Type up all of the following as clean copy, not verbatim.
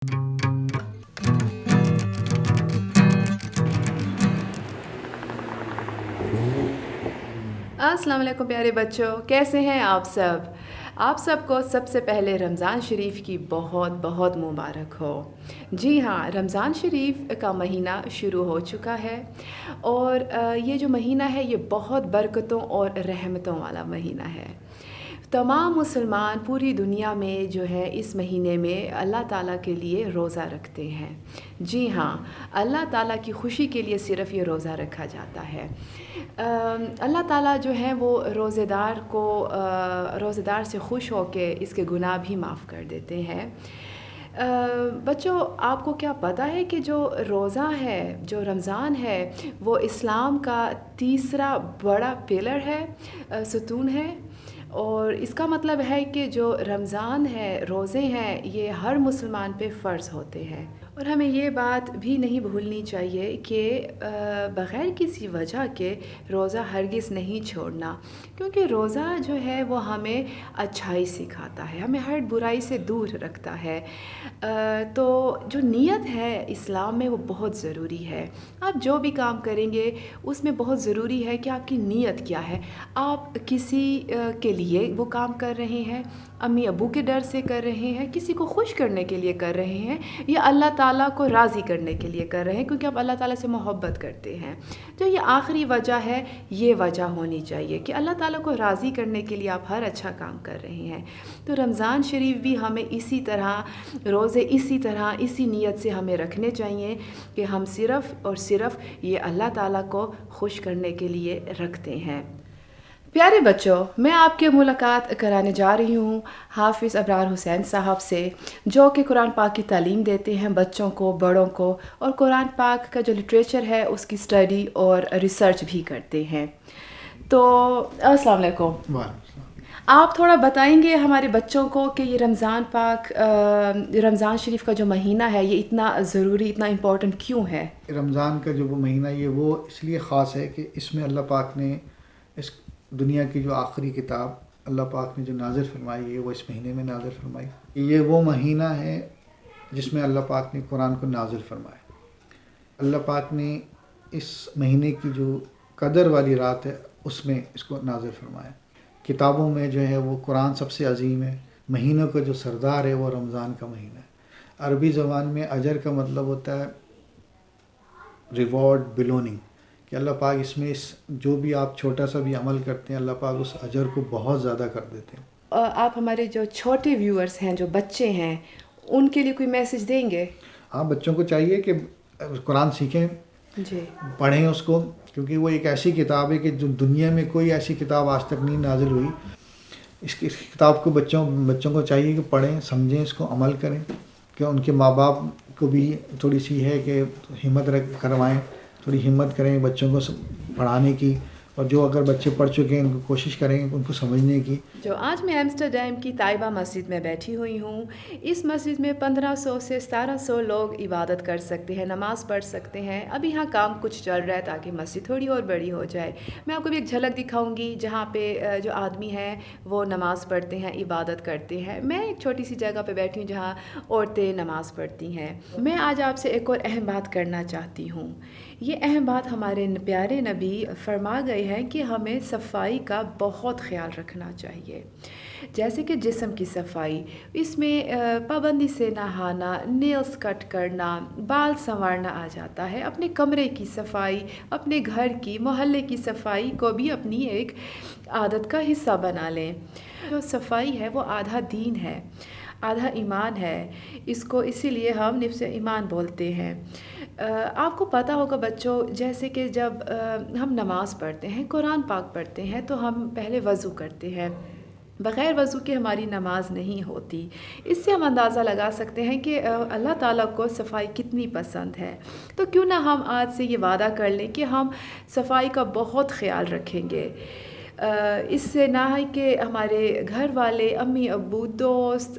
अस्सलाम वालेकुम प्यारे बच्चों, कैसे हैं आप सब को सबसे पहले रमज़ान शरीफ की बहुत बहुत मुबारक हो। जी हाँ, रमज़ान शरीफ का महीना शुरू हो चुका है और ये जो महीना है ये बहुत बरकतों और रहमतों वाला महीना है। तमाम मुसलमान पूरी दुनिया में जो है इस महीने में अल्लाह ताला के लिए रोज़ा रखते हैं। जी हाँ, अल्लाह ताला की खुशी के लिए सिर्फ़ ये रोज़ा रखा जाता है। अल्लाह ताला जो है वो रोज़ेदार से खुश होकर इसके गुनाह भी माफ़ कर देते हैं। बच्चों, आपको क्या पता है कि जो रोज़ा है, जो रमज़ान है, वो इस्लाम का तीसरा बड़ा पिलर है, सतून है। और इसका मतलब है कि जो रमज़ान है, रोज़े हैं, ये हर मुसलमान पे फ़र्ज़ होते हैं। और हमें ये बात भी नहीं भूलनी चाहिए कि बग़ैर किसी वजह के रोज़ा हरगिज़ नहीं छोड़ना, क्योंकि रोज़ा जो है वो हमें अच्छाई सिखाता है, हमें हर बुराई से दूर रखता है। तो जो नीयत है इस्लाम में वो बहुत ज़रूरी है। आप जो भी काम करेंगे उसमें बहुत ज़रूरी है कि आपकी नीयत क्या है। आप किसी के लिए वो काम कर रहे हैं, अम्मी अबू के डर से कर रहे हैं, किसी को खुश करने के लिए कर रहे हैं, या अल्लाह ताला को राज़ी करने के लिए कर रहे हैं क्योंकि आप अल्लाह ताला से मोहब्बत करते हैं। तो ये आखिरी वजह है, ये वजह होनी चाहिए कि अल्लाह ताला को राज़ी करने के लिए आप हर अच्छा काम कर रहे हैं। तो रमज़ान शरीफ भी हमें इसी तरह रोज़े इसी नीयत से हमें रखने चाहिए कि हम सिर्फ़ और सिर्फ़ ये अल्लाह ताला को खुश करने के लिए रखते हैं। प्यारे बच्चों, मैं आपके मुलाकात कराने जा रही हूँ हाफ़िज़ अबरार हुसैन साहब से, जो कि कुरान पाक की तालीम देते हैं बच्चों को, बड़ों को, और कुरान पाक का जो लिटरेचर है उसकी स्टडी और रिसर्च भी करते हैं। तो अस्सलाम वालेकुम। आप थोड़ा बताएंगे हमारे बच्चों को कि ये रमज़ान शरीफ का जो महीना है ये इतना ज़रूरी, इतना इम्पोर्टेंट क्यों है? रमज़ान का जो वो महीना ये वो इसलिए ख़ास है कि इसमें अल्लाह पाक ने इस दुनिया की जो आखिरी किताब अल्लाह पाक ने जो नाज़िल फरमाई है वो इस महीने में नाज़िल फरमाई। ये वो महीना है जिसमें अल्लाह पाक ने कुरान को नाज़िल फरमाया। अल्लाह पाक ने इस महीने की जो कदर वाली रात है उसमें इसको नाज़िल फरमाया। किताबों में जो है वो कुरान सबसे अजीम है। महीनों का जो सरदार है वो रमज़ान का महीना है। अरबी ज़बान में अजर का मतलब होता है रिवॉर्ड, बिलोनिंग, कि अल्लाह पाक इसमें इस जो भी आप छोटा सा भी अमल करते हैं अल्लाह पाक उस अजर को बहुत ज़्यादा कर देते हैं। आप हमारे जो छोटे व्यूअर्स हैं, जो बच्चे हैं, उनके लिए कोई मैसेज देंगे? हाँ, बच्चों को चाहिए कि कुरान सीखें जी, पढ़ें उसको, क्योंकि वो एक ऐसी किताब है कि जो दुनिया में कोई ऐसी किताब आज तक नहीं नाजिल हुई। इस किताब को बच्चों को चाहिए कि पढ़ें, समझें, इसको अमल करें। कि उनके माँ बाप को भी थोड़ी सी है कि हिम्मत करवाएं, थोड़ी हिम्मत करें बच्चों को पढ़ाने की, और जो अगर बच्चे पढ़ चुके हैं उनको कोशिश करें उनको समझने की। जो आज मैं एम्स्टरडम की ताइबा मस्जिद में बैठी हुई हूँ, इस मस्जिद में 1500 से 1700 लोग इबादत कर सकते हैं, नमाज़ पढ़ सकते हैं। अभी यहाँ काम कुछ चल रहा है ताकि मस्जिद थोड़ी और बड़ी हो जाए। मैं आपको भी एक झलक दिखाऊंगी जहाँ पे जो आदमी हैं वो नमाज़ पढ़ते हैं, इबादत करते हैं। मैं एक छोटी सी जगह पे बैठी हूँ जहाँ औरतें नमाज़ पढ़ती हैं। मैं आज आपसे एक और अहम बात करना चाहती हूँ। ये अहम बात हमारे प्यारे नबी फरमा गए हैं कि हमें सफाई का बहुत ख्याल रखना चाहिए। जैसे कि जिस्म की सफाई, इसमें पाबंदी से नहाना, नेल्स कट करना, बाल संवारना आ जाता है। अपने कमरे की सफाई, अपने घर की, मोहल्ले की सफाई को भी अपनी एक आदत का हिस्सा बना लें। जो सफाई है वो आधा दीन है, आधा ईमान है। इसको इसीलिए हम निफ्स ईमान बोलते हैं। आपको पता होगा बच्चों, जैसे कि जब हम नमाज़ पढ़ते हैं, कुरान पाक पढ़ते हैं, तो हम पहले वज़ू करते हैं। बग़ैर वज़ू के हमारी नमाज नहीं होती। इससे हम अंदाज़ा लगा सकते हैं कि अल्लाह ताला को सफाई कितनी पसंद है। तो क्यों ना हम आज से ये वादा कर लें कि हम सफाई का बहुत ख्याल रखेंगे। اس سے نہ ہے کہ ہمارے گھر والے امی ابو دوست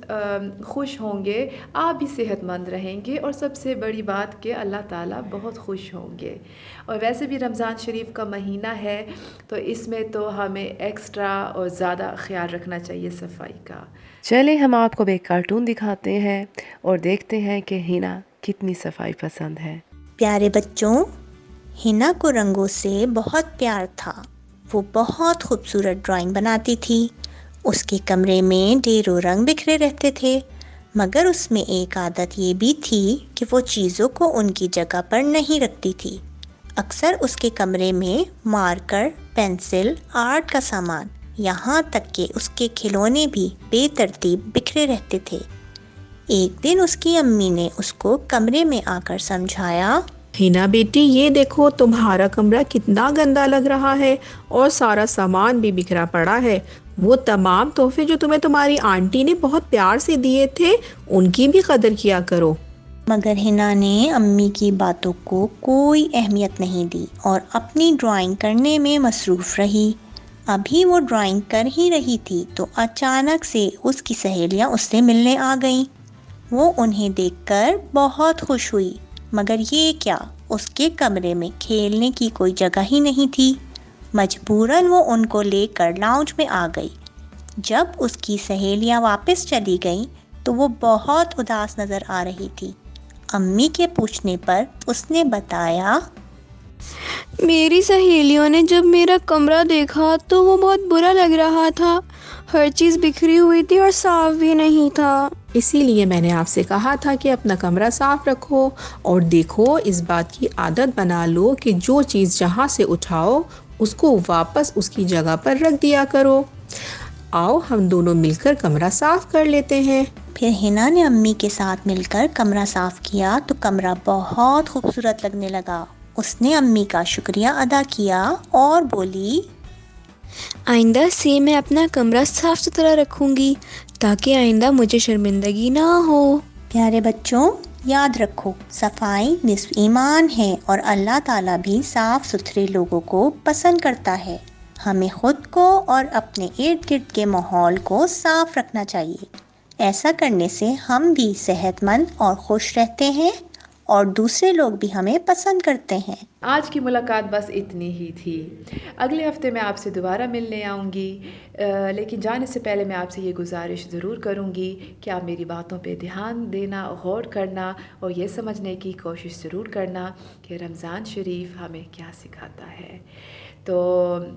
خوش ہوں گے، آپ بھی صحت مند رہیں گے، اور سب سے بڑی بات کہ اللہ تعالیٰ بہت خوش ہوں گے۔ اور ویسے بھی رمضان شریف کا مہینہ ہے تو اس میں تو ہمیں ایکسٹرا اور زیادہ خیال رکھنا چاہیے صفائی کا۔ چلیں ہم آپ کو ایک کارٹون دکھاتے ہیں اور دیکھتے ہیں کہ ہینا کتنی صفائی پسند ہے۔ پیارے بچوں، ہنا کو رنگوں سے بہت پیار تھا۔ وہ بہت خوبصورت ڈرائنگ بناتی تھی۔ اس کے کمرے میں ڈھیروں رنگ بکھرے رہتے تھے، مگر اس میں ایک عادت یہ بھی تھی کہ وہ چیزوں کو ان کی جگہ پر نہیں رکھتی تھی۔ اکثر اس کے کمرے میں مارکر، پینسل، آرٹ کا سامان، یہاں تک کہ اس کے کھلونے بھی بے ترتیب بکھرے رہتے تھے۔ ایک دن اس کی امی نے اس کو کمرے میں آ کر سمجھایا، ہینا بیٹی، یہ دیکھو تمہارا کمرہ کتنا گندا لگ رہا ہے اور سارا سامان بھی بکھرا پڑا ہے۔ وہ تمام تحفے جو تمہیں تمہاری آنٹی نے بہت پیار سے دیے تھے، ان کی بھی قدر کیا کرو۔ مگر ہنا نے امی کی باتوں کو کوئی اہمیت نہیں دی اور اپنی ڈرائنگ کرنے میں مصروف رہی۔ ابھی وہ ڈرائنگ کر ہی رہی تھی تو اچانک سے اس کی سہیلیاں اس سے ملنے آ گئیں۔ وہ انہیں دیکھ کر بہت خوش ہوئی، مگر یہ کیا، اس کے کمرے میں کھیلنے کی کوئی جگہ ہی نہیں تھی۔ مجبوراً وہ ان کو لے کر لاؤنج میں آ گئی۔ جب اس کی سہیلیاں واپس چلی گئیں تو وہ بہت اداس نظر آ رہی تھی۔ امی کے پوچھنے پر اس نے بتایا، میری سہیلیوں نے جب میرا کمرہ دیکھا تو وہ بہت برا لگ رہا تھا، ہر چیز بکھری ہوئی تھی اور صاف بھی نہیں تھا۔ اسی لیے میں نے آپ سے کہا تھا کہ اپنا کمرہ صاف رکھو، اور دیکھو اس بات کی عادت بنا لو کہ جو چیز جہاں سے اٹھاؤ اس کو واپس اس کی جگہ پر رکھ دیا کرو۔ آؤ ہم دونوں مل کر کمرہ صاف کر لیتے ہیں۔ پھر ہنا نے امی کے ساتھ مل کر کمرہ صاف کیا تو کمرہ بہت خوبصورت لگنے لگا۔ اس نے امی کا شکریہ ادا کیا اور بولی، آئندہ سے میں اپنا کمرہ صاف ستھرا رکھوں گی تاکہ آئندہ مجھے شرمندگی نہ ہو۔ پیارے بچوں، یاد رکھو، صفائی نصف ایمان ہے اور اللہ تعالیٰ بھی صاف ستھرے لوگوں کو پسند کرتا ہے۔ ہمیں خود کو اور اپنے ارد گرد کے ماحول کو صاف رکھنا چاہیے۔ ایسا کرنے سے ہم بھی صحت مند اور خوش رہتے ہیں اور دوسرے لوگ بھی ہمیں پسند کرتے ہیں۔ آج کی ملاقات بس اتنی ہی تھی۔ اگلے ہفتے میں آپ سے دوبارہ ملنے آؤں گی، لیکن جانے سے پہلے میں آپ سے یہ گزارش ضرور کروں گی کہ آپ میری باتوں پہ دھیان دینا، غور کرنا اور یہ سمجھنے کی کوشش ضرور کرنا کہ رمضان شریف ہمیں کیا سکھاتا ہے۔ تو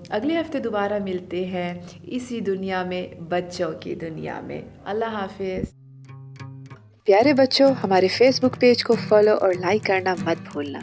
اگلے ہفتے دوبارہ ملتے ہیں اسی دنیا میں، بچوں کی دنیا میں۔ اللہ حافظ۔ پیارے بچوں، ہمارے فیس بک پیج کو فالو اور لائک کرنا مت بھولنا۔